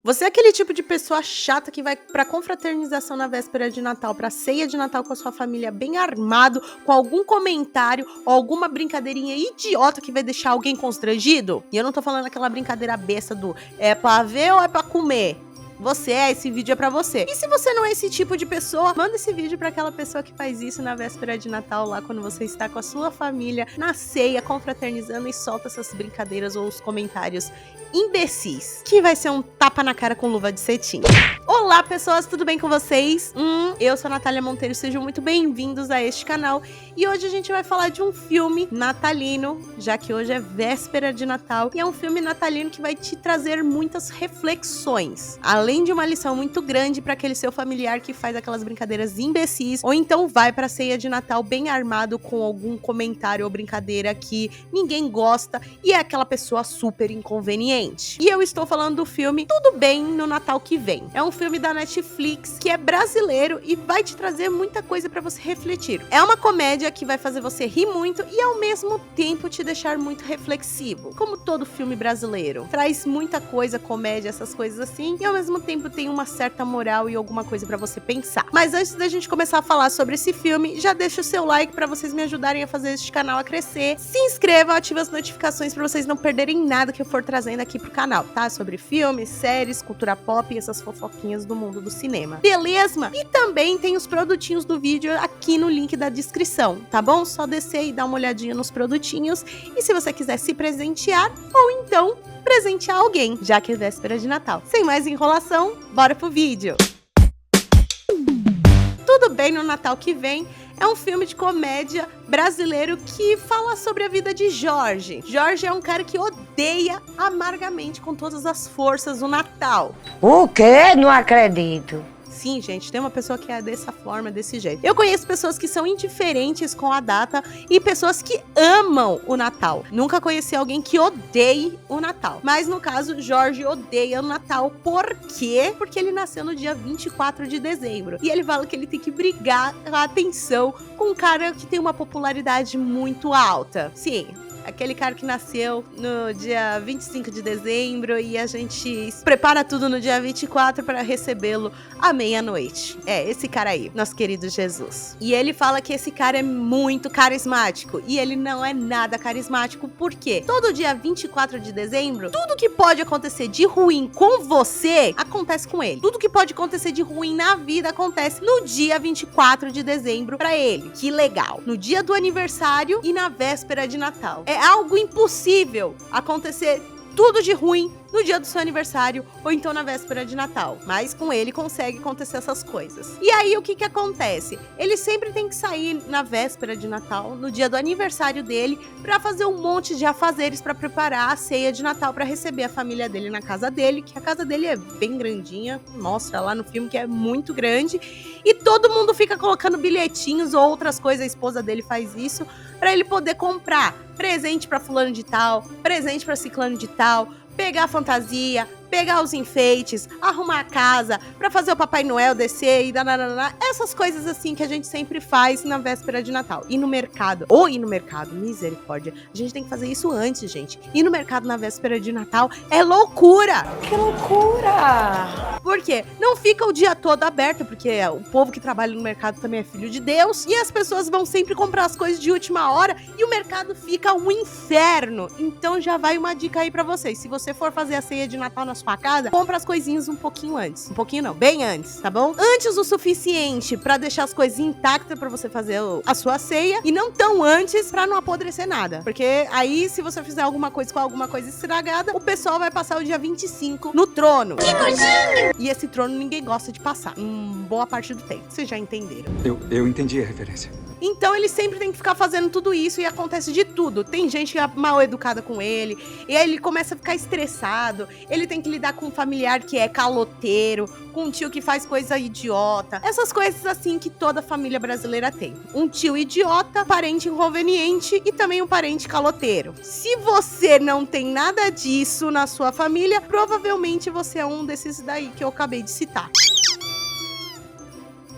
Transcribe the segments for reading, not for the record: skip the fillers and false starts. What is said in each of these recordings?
Você é aquele tipo de pessoa chata que vai pra confraternização na véspera de Natal, pra ceia de Natal com a sua família bem armado, com algum comentário ou alguma brincadeirinha idiota que vai deixar alguém constrangido? E eu não tô falando aquela brincadeira besta do é pra ver ou é pra comer? Esse vídeo é pra você. E se você não é esse tipo de pessoa, manda esse vídeo pra aquela pessoa que faz isso na véspera de Natal, lá quando você está com a sua família, na ceia, confraternizando e solta essas brincadeiras ou os comentários imbecis, que vai ser um tapa na cara com luva de cetim. Olá pessoas, tudo bem com vocês? Eu sou a Natália Monteiro, sejam muito bem-vindos a este canal. E hoje a gente vai falar de um filme natalino, já que hoje é véspera de Natal, e é um filme natalino que vai te trazer muitas reflexões, além de uma lição muito grande para aquele seu familiar que faz aquelas brincadeiras imbecis, ou então vai para a ceia de Natal bem armado com algum comentário ou brincadeira que ninguém gosta e é aquela pessoa super inconveniente. E eu estou falando do filme Tudo Bem no Natal que Vem. É um filme da Netflix que é brasileiro e vai te trazer muita coisa para você refletir. É uma comédia que vai fazer você rir muito e ao mesmo tempo te deixar muito reflexivo. Como todo filme brasileiro, traz muita coisa, comédia, essas coisas assim, e ao mesmo tempo tem uma certa moral e alguma coisa para você pensar. Mas antes da gente começar a falar sobre esse filme, já deixa o seu like para vocês me ajudarem a fazer este canal a crescer. Se inscrevam, ative as notificações para vocês não perderem nada que eu for trazendo aqui pro canal, tá? Sobre filmes, séries, cultura pop e essas fofoquinhas do mundo do cinema. Beleza? E também tem os produtinhos do vídeo aqui no link da descrição, tá bom? Só descer e dar uma olhadinha nos produtinhos. E se você quiser se presentear, ou então presentear alguém, já que é véspera de Natal. Sem mais enrolação, bora pro vídeo! Tudo Bem no Natal que Vem é um filme de comédia brasileiro que fala sobre a vida de Jorge. Jorge é um cara que odeia amargamente com todas as forças o Natal. O quê? Não acredito. Sim, gente, tem uma pessoa que é dessa forma, desse jeito. Eu conheço pessoas que são indiferentes com a data e pessoas que amam o Natal. Nunca conheci alguém que odeie o Natal. Mas no caso, Jorge odeia o Natal. Por quê? Porque ele nasceu no dia 24 de dezembro. E ele fala que ele tem que brigar a atenção com um cara que tem uma popularidade muito alta. Sim. Aquele cara que nasceu no dia 25 de dezembro e a gente prepara tudo no dia 24 para recebê-lo à meia-noite. É, esse cara aí, nosso querido Jesus. E ele fala que esse cara é muito carismático. E ele não é nada carismático, por quê? Todo dia 24 de dezembro, tudo que pode acontecer de ruim com você, acontece com ele. Tudo que pode acontecer de ruim na vida acontece no dia 24 de dezembro para ele. Que legal. No dia do aniversário e na véspera de Natal. É algo impossível acontecer tudo de ruim no dia do seu aniversário ou então na véspera de Natal. Mas com ele consegue acontecer essas coisas. E aí o que acontece? Ele sempre tem que sair na véspera de Natal, no dia do aniversário dele, pra fazer um monte de afazeres pra preparar a ceia de Natal pra receber a família dele na casa dele, que a casa dele é bem grandinha, mostra lá no filme que é muito grande, e todo mundo fica colocando bilhetinhos ou outras coisas, a esposa dele faz isso, pra ele poder comprar presente pra fulano de tal, presente pra ciclano de tal, pegar a fantasia, pegar os enfeites, arrumar a casa, pra fazer o Papai Noel descer e dananana, essas coisas assim que a gente sempre faz na véspera de Natal. Ir no mercado, misericórdia, a gente tem que fazer isso antes, gente. Ir no mercado na véspera de Natal é loucura! Que loucura! Por quê? Não fica o dia todo aberto, porque o povo que trabalha no mercado também é filho de Deus, e as pessoas vão sempre comprar as coisas de última hora, e o mercado fica um inferno. Então já vai uma dica aí pra vocês, se você for fazer a ceia de Natal na sua casa, compra as coisinhas um pouquinho antes. Um pouquinho não, bem antes, tá bom? Antes o suficiente pra deixar as coisas intactas pra você fazer a sua ceia, e não tão antes pra não apodrecer nada. Porque aí, se você fizer alguma coisa com alguma coisa estragada, o pessoal vai passar o dia 25 no trono. Que nojinho! E esse trono ninguém gosta de passar. Boa parte do tempo. Vocês já entenderam. Eu entendi a referência. Então ele sempre tem que ficar fazendo tudo isso e acontece de tudo. Tem gente que é mal educada com ele, e aí ele começa a ficar estressado, ele tem que lidar com um familiar que é caloteiro, com um tio que faz coisa idiota. Essas coisas assim que toda família brasileira tem. Um tio idiota, parente inconveniente e também um parente caloteiro. Se você não tem nada disso na sua família, provavelmente você é um desses daí que eu acabei de citar.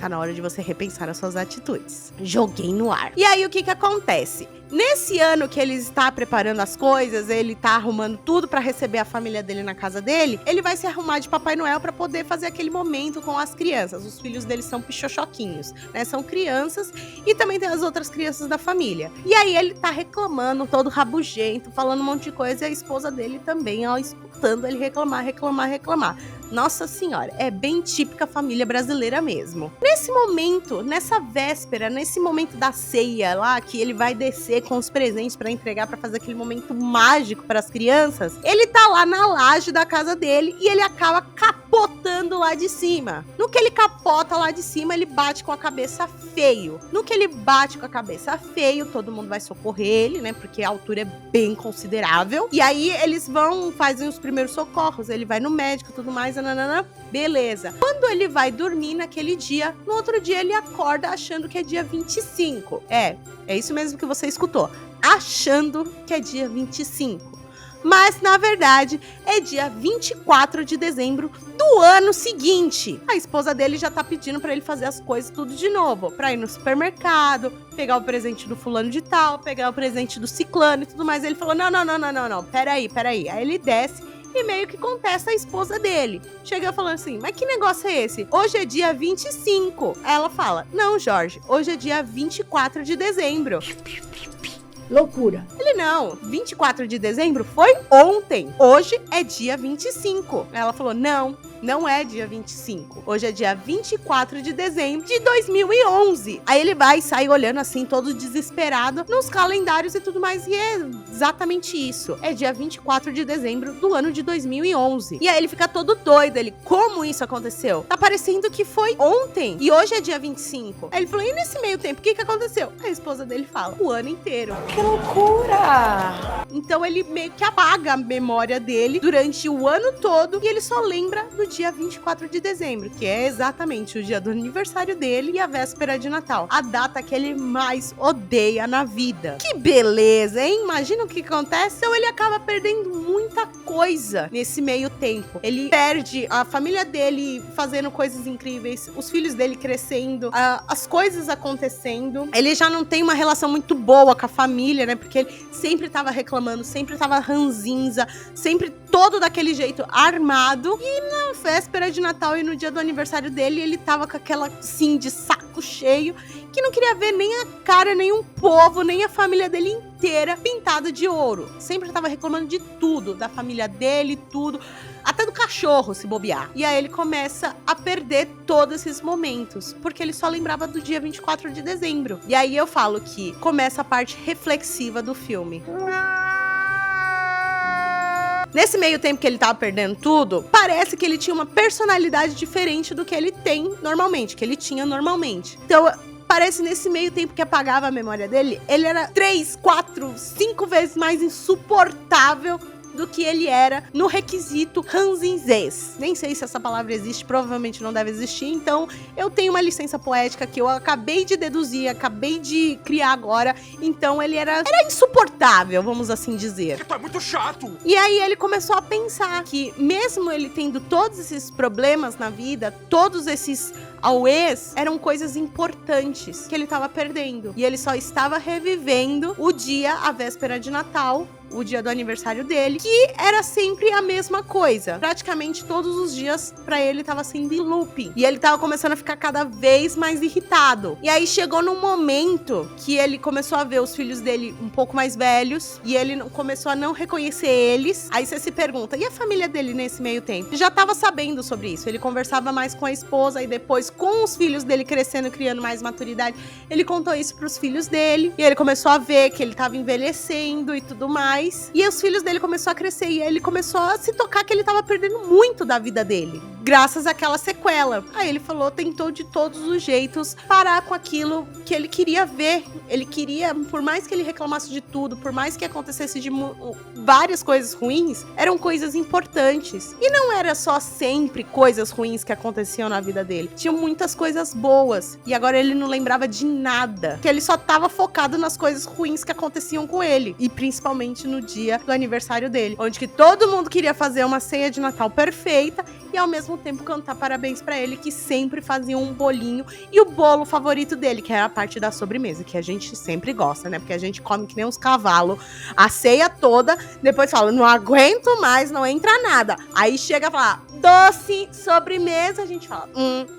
Tá na hora de você repensar as suas atitudes. Joguei no ar. E aí, o que acontece? Nesse ano que ele está preparando as coisas, ele tá arrumando tudo pra receber a família dele na casa dele, ele vai se arrumar de Papai Noel pra poder fazer aquele momento com as crianças. Os filhos dele são pichochoquinhos, né? São crianças e também tem as outras crianças da família. E aí ele tá reclamando, todo rabugento, falando um monte de coisa, e a esposa dele também, ó, escutando ele reclamar. Nossa senhora, é bem típica família brasileira mesmo. Nesse momento, nessa véspera, nesse momento da ceia lá, que ele vai descer com os presentes pra entregar, pra fazer aquele momento mágico para as crianças, ele tá lá na laje da casa dele e ele acaba capotando lá de cima. No que ele capota lá de cima, ele bate com a cabeça feio. No que ele bate com a cabeça feio, todo mundo vai socorrer ele, né? Porque a altura é bem considerável. E aí eles fazem os primeiros socorros, ele vai no médico e tudo mais, nananana, beleza. Quando ele vai dormir naquele dia, no outro dia ele acorda achando que é dia 25. É isso mesmo que você escutou. Achando que é dia 25. Mas, na verdade, é dia 24 de dezembro do ano seguinte. A esposa dele já tá pedindo pra ele fazer as coisas tudo de novo. Pra ir no supermercado, pegar o presente do fulano de tal, pegar o presente do ciclano e tudo mais. Ele falou, não, peraí. Aí ele desce e meio que contesta a esposa dele. Chega falando assim, mas que negócio é esse? Hoje é dia 25. Aí ela fala, não, Jorge, hoje é dia 24 de dezembro. Loucura. Ele, não, 24 de dezembro foi ontem. Hoje é dia 25. Ela falou, não é dia 25. Hoje é dia 24 de dezembro de 2011. Aí ele vai e sai olhando assim, todo desesperado, nos calendários e tudo mais. E é exatamente isso. É dia 24 de dezembro do ano de 2011. E aí ele fica todo doido. Ele, como isso aconteceu? Tá parecendo que foi ontem. E hoje é dia 25. Aí ele falou, e nesse meio tempo, o que aconteceu? A esposa dele fala, o ano inteiro. Que loucura! Então ele meio que apaga a memória dele durante o ano todo e ele só lembra do dia 24 de dezembro, que é exatamente o dia do aniversário dele e a véspera de Natal. A data que ele mais odeia na vida. Que beleza, hein? Imagina o que acontece. Então ele acaba perdendo muita coisa nesse meio tempo. Ele perde a família dele fazendo coisas incríveis, os filhos dele crescendo, as coisas acontecendo. Ele já não tem uma relação muito boa com a família, né? Porque ele sempre tava reclamando, sempre tava ranzinza, sempre todo daquele jeito armado. E na véspera de Natal e no dia do aniversário dele, ele tava com aquela, assim, de saco cheio, que não queria ver nem a cara, nem um povo, nem a família dele inteira pintada de ouro. Sempre tava reclamando de tudo, da família dele, tudo. Até do cachorro, se bobear. E aí ele começa a perder todos esses momentos, porque ele só lembrava do dia 24 de dezembro. E aí eu falo que começa a parte reflexiva do filme. Nesse meio tempo que ele tava perdendo tudo, parece que ele tinha uma personalidade diferente do que ele tem normalmente, que ele tinha normalmente. Então, parece nesse meio tempo que apagava a memória dele, ele era 3, 4, 5 vezes mais insuportável do que ele era no requisito ranzinzês. Nem sei se essa palavra existe, provavelmente não deve existir, então eu tenho uma licença poética que eu acabei de deduzir, acabei de criar agora, então ele era insuportável, vamos assim dizer. Tu é muito chato! E aí ele começou a pensar que mesmo ele tendo todos esses problemas na vida, todos esses auês, eram coisas importantes que ele tava perdendo. E ele só estava revivendo o dia, a véspera de Natal, o dia do aniversário dele, que era sempre a mesma coisa. Praticamente todos os dias pra ele tava sendo em looping. E ele tava começando a ficar cada vez mais irritado. E aí chegou num momento que ele começou a ver os filhos dele um pouco mais velhos e ele começou a não reconhecer eles. Aí você se pergunta, e a família dele nesse meio tempo? Ele já tava sabendo sobre isso. Ele conversava mais com a esposa e depois com os filhos dele crescendo, criando mais maturidade, ele contou isso pros filhos dele. E ele começou a ver que ele tava envelhecendo e tudo mais. E os filhos dele começaram a crescer e ele começou a se tocar que ele tava perdendo muito da vida dele, graças àquela sequela. Aí ele falou, tentou de todos os jeitos parar com aquilo que ele queria ver. Ele queria, por mais que ele reclamasse de tudo, por mais que acontecesse de várias coisas ruins, eram coisas importantes. E não era só sempre coisas ruins que aconteciam na vida dele. Tinha muitas coisas boas. E agora ele não lembrava de nada. Que ele só tava focado nas coisas ruins que aconteciam com ele. E principalmente no dia do aniversário dele. Onde que todo mundo queria fazer uma ceia de Natal perfeita. E ao mesmo mesmo tempo cantar parabéns pra ele, que sempre faziam um bolinho e o bolo favorito dele, que era a parte da sobremesa, que a gente sempre gosta, né? Porque a gente come que nem uns cavalos, a ceia toda, depois fala, não aguento mais, não entra nada. Aí chega a falar, doce, sobremesa, a gente fala,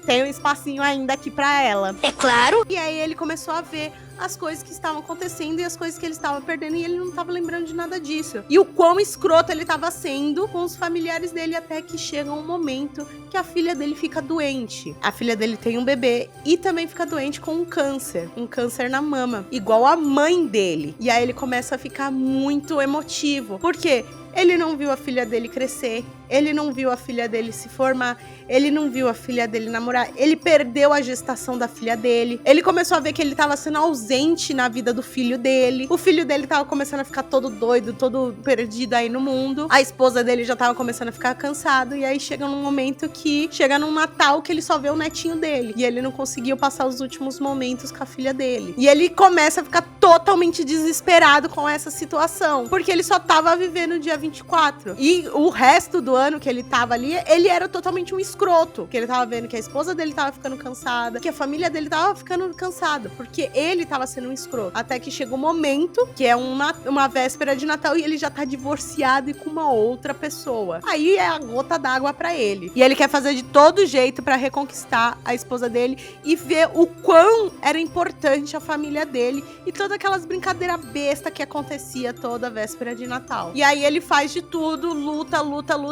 tem um espacinho ainda aqui pra ela. É claro. E aí ele começou a ver as coisas que estavam acontecendo e as coisas que ele estava perdendo, e ele não estava lembrando de nada disso. E o quão escroto ele estava sendo com os familiares dele, até que chega um momento que a filha dele fica doente. A filha dele tem um bebê e também fica doente com um câncer na mama, igual a mãe dele. E aí ele começa a ficar muito emotivo. Por quê? Ele não viu a filha dele crescer, ele não viu a filha dele se formar, ele não viu a filha dele namorar, ele perdeu a gestação da filha dele, ele começou a ver que ele tava sendo ausente na vida do filho dele, o filho dele tava começando a ficar todo doido, todo perdido aí no mundo, a esposa dele já tava começando a ficar cansado, e aí chega num momento que, chega num Natal que ele só vê o netinho dele, e ele não conseguiu passar os últimos momentos com a filha dele. E ele começa a ficar totalmente desesperado com essa situação, porque ele só tava vivendo o dia 24. E o resto do ano que ele tava ali, ele era totalmente um escroto. Que ele tava vendo que a esposa dele tava ficando cansada, que a família dele tava ficando cansada, porque ele tava sendo um escroto. Até que chega um momento, que é uma véspera de Natal, e ele já tá divorciado e com uma outra pessoa. Aí é a gota d'água pra ele. E ele quer fazer de todo jeito pra reconquistar a esposa dele e ver o quão era importante a família dele e todas aquelas brincadeiras bestas que acontecia toda véspera de Natal. E aí ele faz de tudo, luta,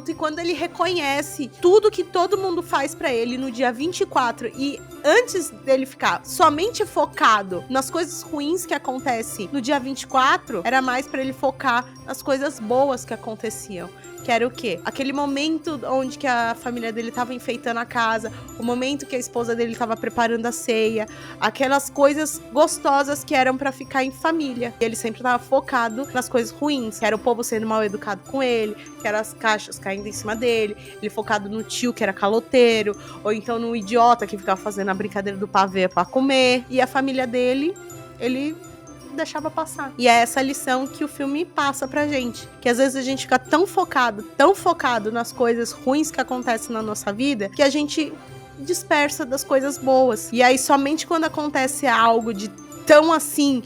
e quando ele reconhece tudo que todo mundo faz pra ele no dia 24, e antes dele ficar somente focado nas coisas ruins que acontecem no dia 24, era mais pra ele focar nas coisas boas que aconteciam. Que era o quê? Aquele momento onde que a família dele tava enfeitando a casa, o momento que a esposa dele tava preparando a ceia, aquelas coisas gostosas que eram pra ficar em família. E ele sempre tava focado nas coisas ruins, que era o povo sendo mal educado com ele, que eram as caixas caindo em cima dele, ele focado no tio que era caloteiro, ou então no idiota que ficava fazendo a brincadeira do pavê pra comer. E a família dele, ele deixava passar. E é essa lição que o filme passa pra gente. Que às vezes a gente fica tão focado nas coisas ruins que acontecem na nossa vida, que a gente dispersa das coisas boas. E aí somente quando acontece algo de tão assim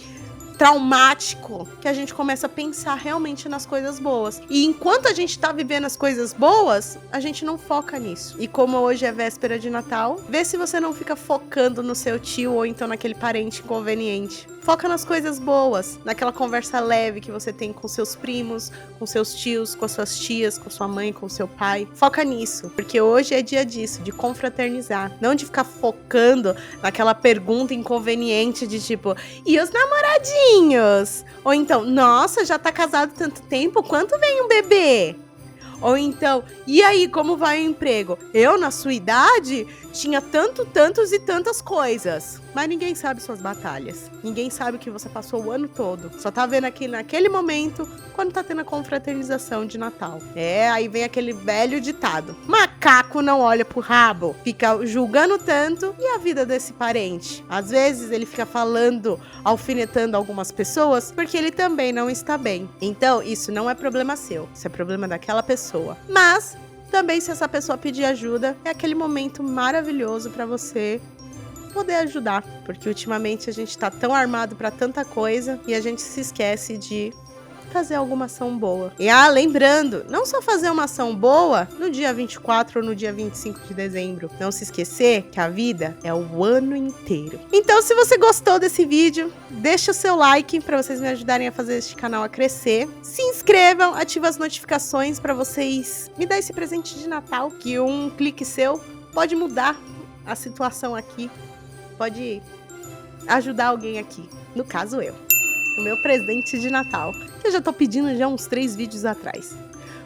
traumático, que a gente começa a pensar realmente nas coisas boas. E enquanto a gente tá vivendo as coisas boas, a gente não foca nisso. E como hoje é véspera de Natal, vê se você não fica focando no seu tio ou então naquele parente inconveniente. Foca nas coisas boas, naquela conversa leve que você tem com seus primos, com seus tios, com as suas tias, com sua mãe, com seu pai. Foca nisso, porque hoje é dia disso, de confraternizar. Não de ficar focando naquela pergunta inconveniente de tipo, e os namoradinhos? Ou então, nossa, já tá casado tanto tempo, quanto vem um bebê? Ou então, e aí, como vai o emprego? Eu, na sua idade, tinha tantos e tantas coisas. Mas ninguém sabe suas batalhas. Ninguém sabe o que você passou o ano todo. Só tá vendo aqui naquele momento, quando tá tendo a confraternização de Natal. Aí vem aquele velho ditado. Macaco não olha pro rabo. Fica julgando tanto. E a vida desse parente? Às vezes ele fica falando, alfinetando algumas pessoas, porque ele também não está bem. Então, isso não é problema seu. Isso é problema daquela pessoa. Mas também, se essa pessoa pedir ajuda, é aquele momento maravilhoso pra você poder ajudar, porque ultimamente a gente tá tão armado pra tanta coisa e a gente se esquece de fazer alguma ação boa. E lembrando, não só fazer uma ação boa no dia 24 ou no dia 25 de dezembro. Não se esquecer que a vida é o ano inteiro. Então, se você gostou desse vídeo, deixa o seu like para vocês me ajudarem a fazer este canal a crescer. Se inscrevam, ativem as notificações para vocês me dar esse presente de Natal, que um clique seu pode mudar a situação aqui, pode ajudar alguém aqui, no caso eu. O meu presente de Natal, que eu já tô pedindo já uns 3 vídeos atrás.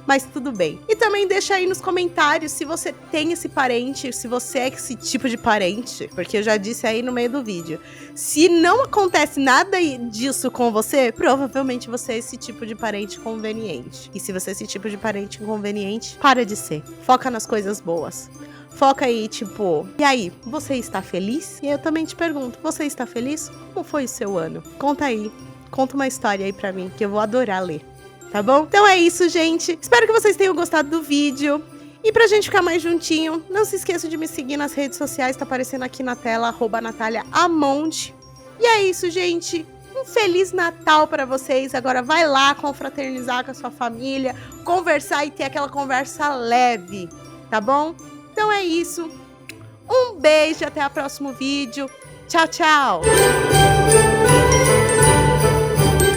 Mas tudo bem. E também deixa aí nos comentários se você tem esse parente, se você é esse tipo de parente, porque eu já disse aí no meio do vídeo. Se não acontece nada disso com você, provavelmente você é esse tipo de parente conveniente. E se você é esse tipo de parente inconveniente, para de ser. Foca nas coisas boas. Foca aí, tipo, e aí, você está feliz? E eu também te pergunto, você está feliz? Como foi o seu ano? Conta aí. Conta uma história aí pra mim, que eu vou adorar ler, tá bom? Então é isso, gente. Espero que vocês tenham gostado do vídeo. E pra gente ficar mais juntinho, não se esqueça de me seguir nas redes sociais, tá aparecendo aqui na tela, @NataliaAmonte. E é isso, gente. Um Feliz Natal pra vocês. Agora vai lá confraternizar com a sua família, conversar e ter aquela conversa leve, tá bom? Então é isso. Um beijo, até o próximo vídeo. Tchau, tchau!